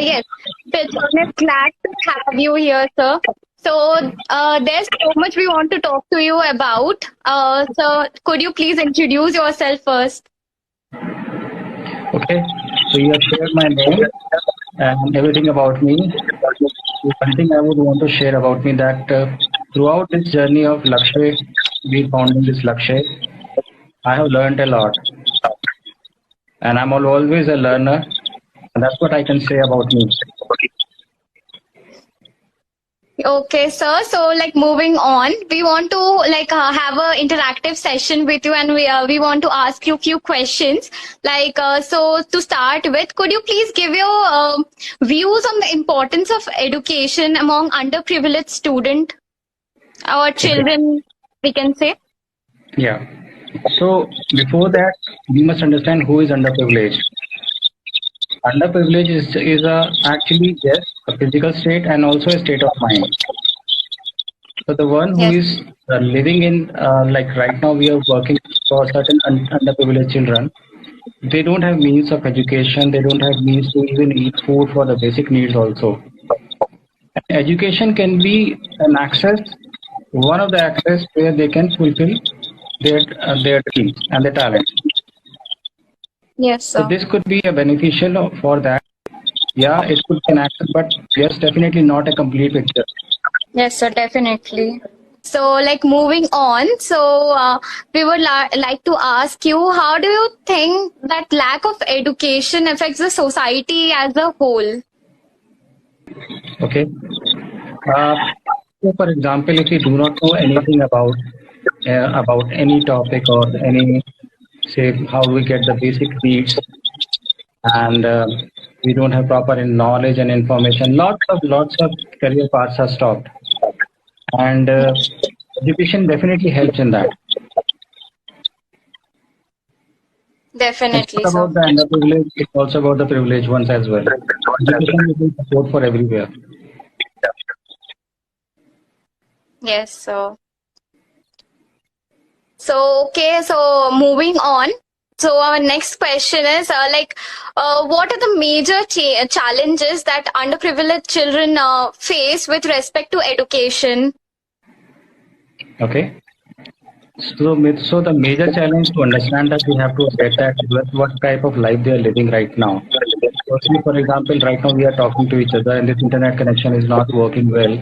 Yes, Pilson is glad to have you here, sir. So, there's so much we want to talk to you about. So, could you please introduce yourself first? Okay, so you have shared my name and everything about me. One thing I would want to share about me that throughout this journey of Lakshay, we founding this Lakshay, I have learned a lot, and I'm always a learner, and that's what I can say about me. Okay, sir. So, like moving on, we want to have a interactive session with you, and we want to ask you few questions. So to start with, could you please give your views on the importance of education among underprivileged student or Okay, children? We can say. yeah. So before that, we must understand who is underprivileged. Underprivileged is a actually yes a physical state and also a state of mind. So the one who Yes. is living in like right now we are working for certain underprivileged children. They don't have means of education. They don't have means to even eat food for the basic needs also. Education can be an access, one of the access where they can fulfill their dreams and their talents. Yes, So sir. this could be a beneficial for that. Yeah, it could be an access, but yes, definitely not a complete picture. Yes, sir. Definitely. So, like moving on, so we would like to ask you, how do you think that lack of education affects the society as a whole? Okay. Uh, so for example, if we do not know anything about any topic or any say how we get the basic needs and we don't have proper knowledge and information, lots of career paths are stopped, and education definitely helps in that. It's Definitely, not sir. about the underprivileged; it's also about the privileged ones as well. Education will support for everywhere. Yes, sir. So, okay, so moving on. So, our next question is what are the major challenges that underprivileged children face with respect to education? Okay. So the major challenge to understand that we have to get that what type of life they are living right now. Firstly, for example, right now we are talking to each other and this internet connection is not working well.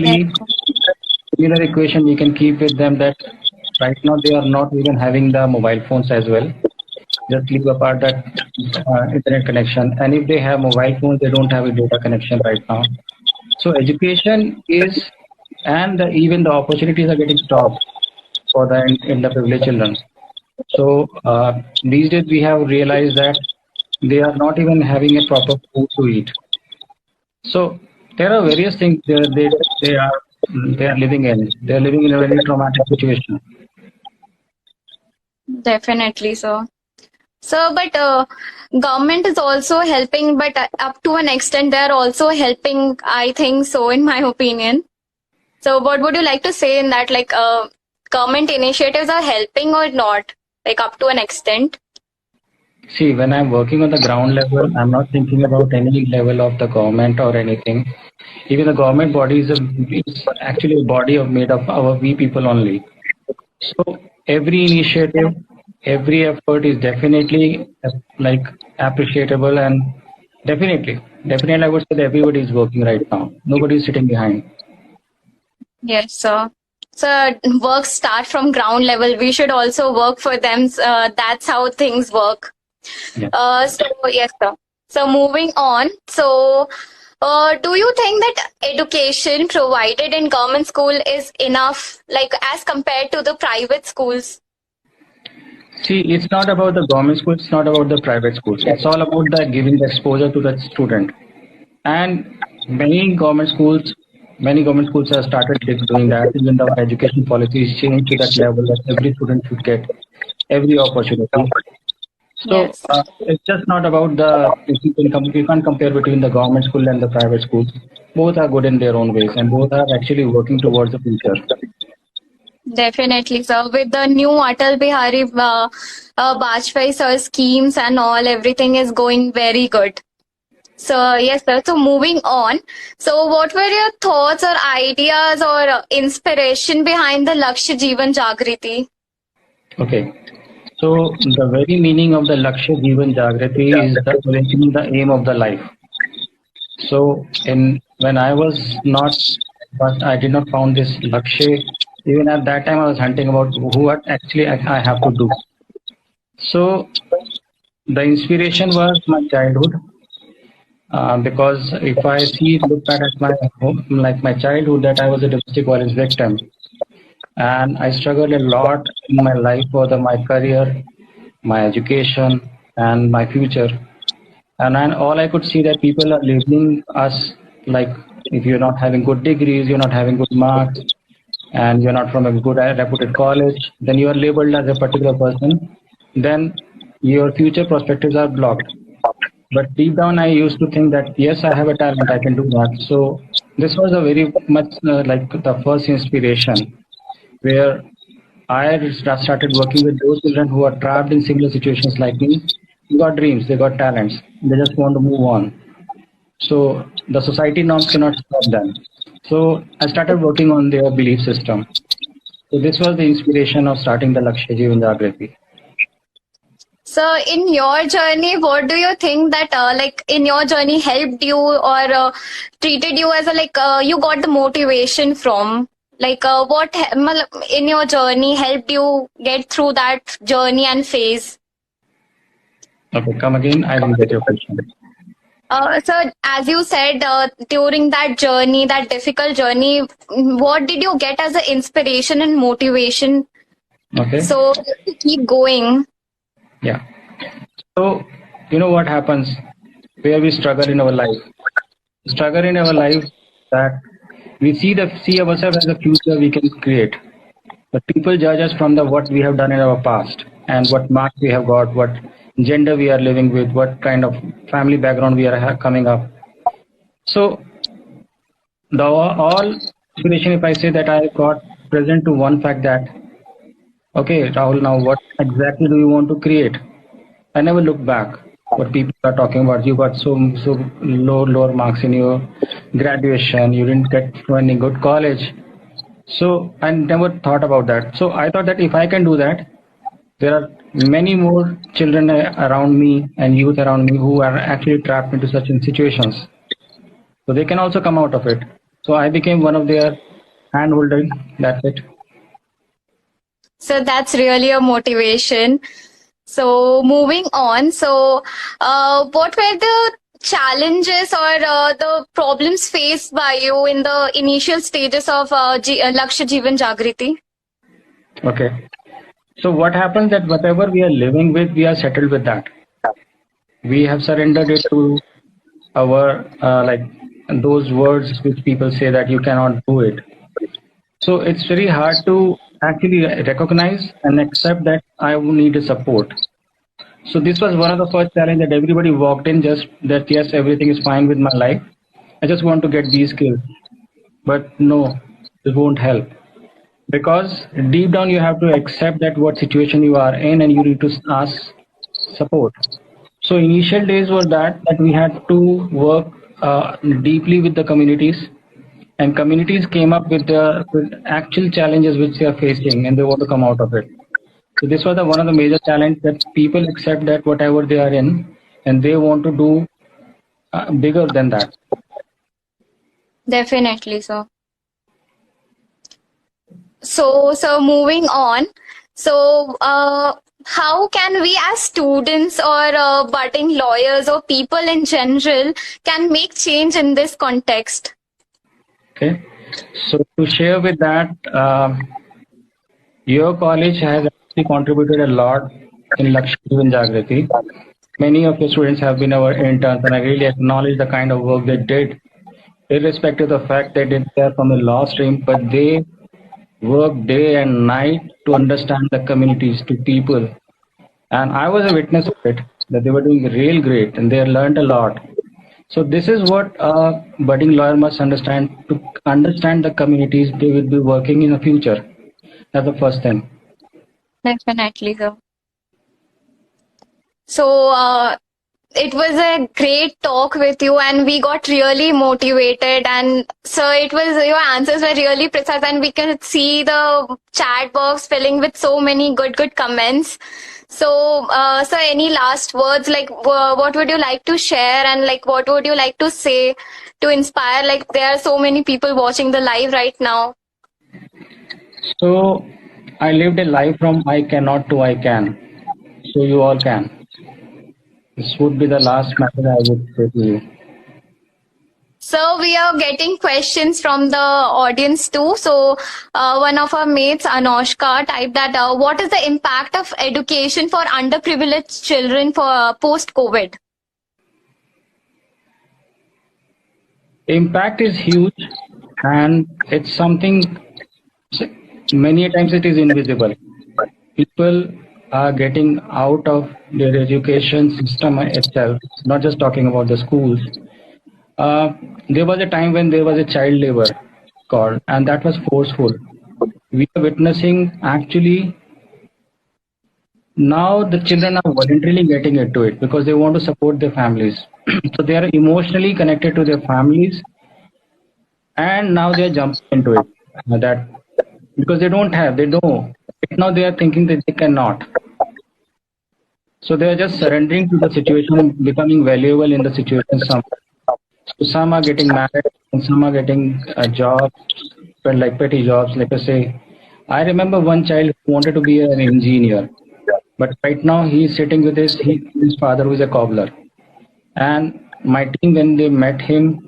Yes, Similarly, similar equation we can keep with them that right now they are not even having the mobile phones as well. Just leave apart that internet connection. And if they have mobile phones, they don't have a data connection right now. So education is, and even the opportunities are getting stopped for the in the privileged children. So these days we have realized that they are not even having a proper food to eat. So there are various things they are they are living in. They are living in a very traumatic situation. definitely, sir. So, but government is also helping, but up to an extent, they're also helping, I think so, in my opinion. So, what would you like to say in that? Government initiatives are helping or not? Like, up to an extent? See, when I'm working on the ground level, I'm not thinking about any level of the government or anything. Even the government body is actually a body of made of our we people only. So every initiative, every effort is definitely like appreciable and definitely I would say that everybody is working right now. Nobody is sitting behind. Yes, sir. So, work start from ground level. We should also work for them. That's how things work. Yeah. So yes, sir. So moving on. So, do you think that education provided in government school is enough, like as compared to the private schools? See, it's not about the government schools, it's not about the private schools. It's all about the giving the exposure to the student. And many government schools have started doing that. Even the education policy is changed to that level that every student should get every opportunity. So Yes. it's just not about the if you can't compare between the government school and the private schools. Both are good in their own ways, and both are actually working towards the future. Definitely, sir. With the new Atal Bihari Bajpayee sir schemes and all, everything is going very good. So yes, sir. So moving on. So what were your thoughts or ideas or inspiration behind the Lakshya Jeevan Jagriti? Okay. So the very meaning of the Lakshya Jeevan Jagrati is the awakening the aim of the life. So in when I was not, but I did not found this Lakshya. Even at that time, I was hunting about what actually I have to do. So the inspiration was my childhood. Because if I look back at my home, like my childhood, that I was a domestic violence victim, and I struggled a lot in my life for my career, my education, and my future. And all I could see that people are labeling us like, if you're not having good degrees, you're not having good marks, and you're not from a good reputed college, then you are labeled as a particular person. Then your future perspectives are blocked. But deep down, I used to think that yes, I have a talent, I can do that. So this was a very much like the first inspiration where I started working with those children who are trapped in similar situations like me. They got dreams, they got talents, they just want to move on. So the society norms cannot stop them. So I started working on their belief system. So this was the inspiration of starting the Lakshya Jeevan Jagrati. So in your journey, what do you think that like in your journey helped you or treated you as a you got the motivation from? Like in your journey helped you get through that journey and phase? Okay, come again. I didn't get your question. So as you said, during that journey, that difficult journey, what did you get as an inspiration and motivation? Okay. So to keep going. Yeah. So you know what happens where we struggle in our life. Struggle in our life that we see ourselves as a future we can create. But people judge us from what we have done in our past and what marks we have got, what gender we are living with, what kind of family background we are coming up. So the all inspiration, if I say that I got present to one fact that, okay, Rahul, now what exactly do you want to create? I never look back what people are talking about. You got so lower marks in your graduation. You didn't get to any good college. So I never thought about that. So I thought that if I can do that, there are many more children around me and youth around me who are actually trapped into such situations. So they can also come out of it. So I became one of their handholders. That's it. So that's really a motivation. So moving on. So what were the challenges or the problems faced by you in the initial stages of Lakshya Jeevan Jagriti? Okay. So what happens that whatever we are living with, we are settled with that. We have surrendered it to our like those words which people say that you cannot do it. So it's very hard to actually recognize and accept that I need a support. So this was one of the first challenge that everybody walked in just that yes, everything is fine with my life. I just want to get these skills. But no, it won't help. Because deep down you have to accept that what situation you are in and you need to ask support. So initial days were that we had to work deeply with the communities, and communities came up with actual challenges which they are facing and they want to come out of it. So this was one of the major challenges that people accept that whatever they are in and they want to do bigger than that. Definitely, sir. So moving on. So how can we as students or budding lawyers or people in general can make change in this context? Okay. So to share with that, your college has actually contributed a lot in Lakshya Jeevan Jagrati. Many of your students have been our interns, and I really acknowledge the kind of work they did, irrespective of the fact they did there from a law stream, but they work day and night to understand the communities, to people. And I was a witness of it, that they were doing real great and they learned a lot. So this is what a budding lawyer must understand. To understand the communities they will be working in the future. That's the first thing. Definitely, sir. So it was a great talk with you, and we got really motivated. And so it was, your answers were really precise, and we could see the chat box filling with so many good comments. So, so any last words, like what would you like to share, and like what would you like to say to inspire? Like there are so many people watching the live right now. So I lived a life from I cannot to I can. So you all can. This would be the last message I would say to you. So we are getting questions from the audience too. So one of our mates, Anoshka, typed that what is the impact of education for underprivileged children for post-COVID? The impact is huge, and it's something many times it is invisible. People are getting out of their education system itself, not just talking about the schools. There was a time when there was a child labor called, and that was forceful. We are witnessing actually now the children are voluntarily getting into it because they want to support their families. So they are emotionally connected to their families, and now they are jumping into it. That because they don't have, they know. Right now they are thinking that they cannot. So they are just surrendering to the situation and becoming valuable in the situation. Some are getting married, and some are getting jobs, but like petty jobs. Like I say, I remember one child who wanted to be an engineer, but right now he is sitting with his father, who is a cobbler. And my team, when they met him,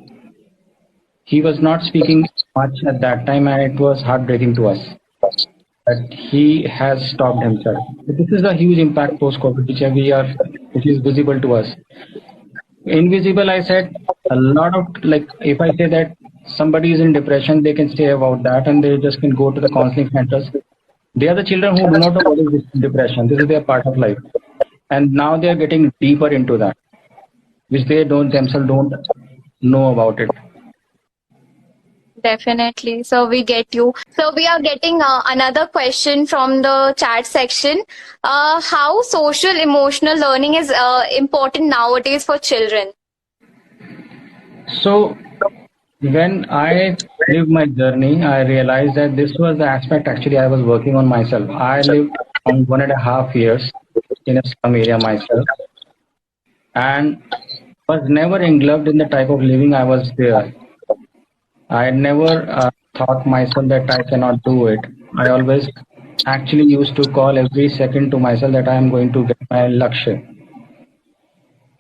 he was not speaking much at that time, and it was heartbreaking to us that he has stopped himself. This is a huge impact post-COVID, which is visible to us. Invisible, I said, a lot of, like, if I say that somebody is in depression, they can say about that, and they just can go to the counseling centers. They are the children who do not know what is depression. This is their part of life, and now they are getting deeper into that, which they themselves don't know about it. Definitely. So we get you. So we are getting another question from the chat section. How social emotional learning is important nowadays for children? So when I lived my journey, I realized that this was the aspect actually I was working on myself. I lived around 1.5 years in a slum area myself, and was never engulfed in the type of living I was there. I never thought myself that I cannot do it. I always actually used to call every second to myself that I am going to get my lakshya.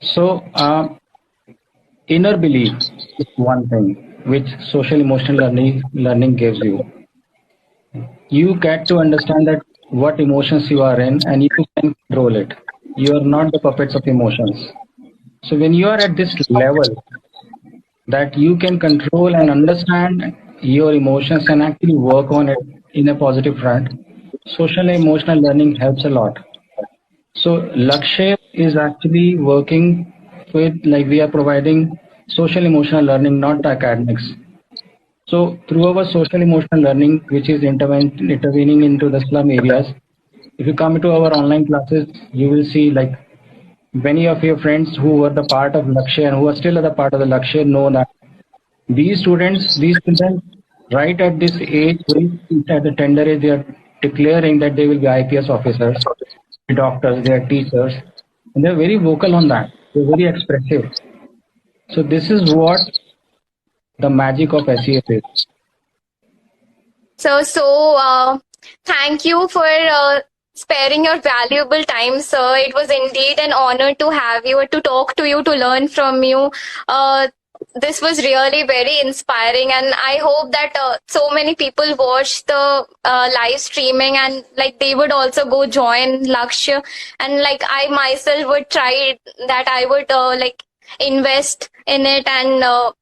So inner belief is one thing which social emotional learning gives you. You get to understand that what emotions you are in, and you can control it. You are not the puppets of emotions. So when you are at this level that you can control and understand your emotions and actually work on it in a positive front, social and emotional learning helps a lot. So Lakshya is actually working with, like, we are providing social emotional learning, not academics. So through our social emotional learning, which is intervening into the slum areas, if you come to our online classes, you will see like many of your friends who were the part of Lakshya and who are still the part of the Lakshya know that these children, right at this age, at the tender age, they are declaring that they will be IPS officers, doctors, they are teachers, and they are very vocal on that. They are very expressive. So this is what the magic of SES is. So thank you for sparing your valuable time, sir. It was indeed an honor to have you, to talk to you, to learn from you. This was really very inspiring, and I hope that so many people watch the live streaming, and like they would also go join Lakshya, and like I myself would try that. I would like invest in it and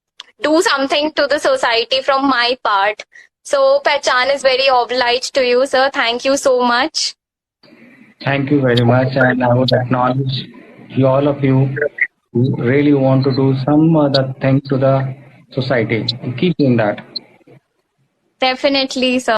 do something to the society from my part. So Pehchan is very obliged to you, sir. Thank you so much. Thank you very much, and I would acknowledge all of you who really want to do some other thing to the society. Keep doing that. Definitely, sir.